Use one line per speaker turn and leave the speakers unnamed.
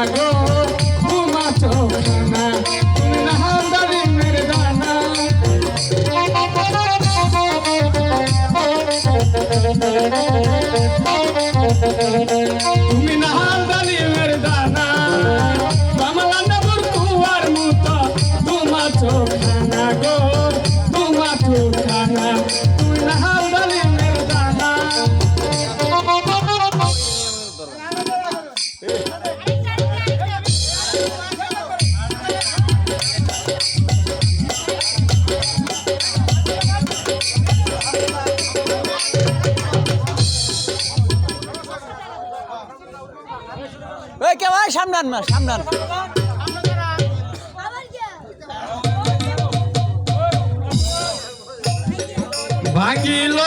গো তোমা চোখানা তুমি না হালদারিমের দানা তুমি না হালদারিমের দানা কমলা নেবুর কুয়ার মতো তোমা চোখানা গো তোমা চোখানা তুমি না হালদারিমের দানা
কে ভাই সামনান মা সামনান
ভাগিল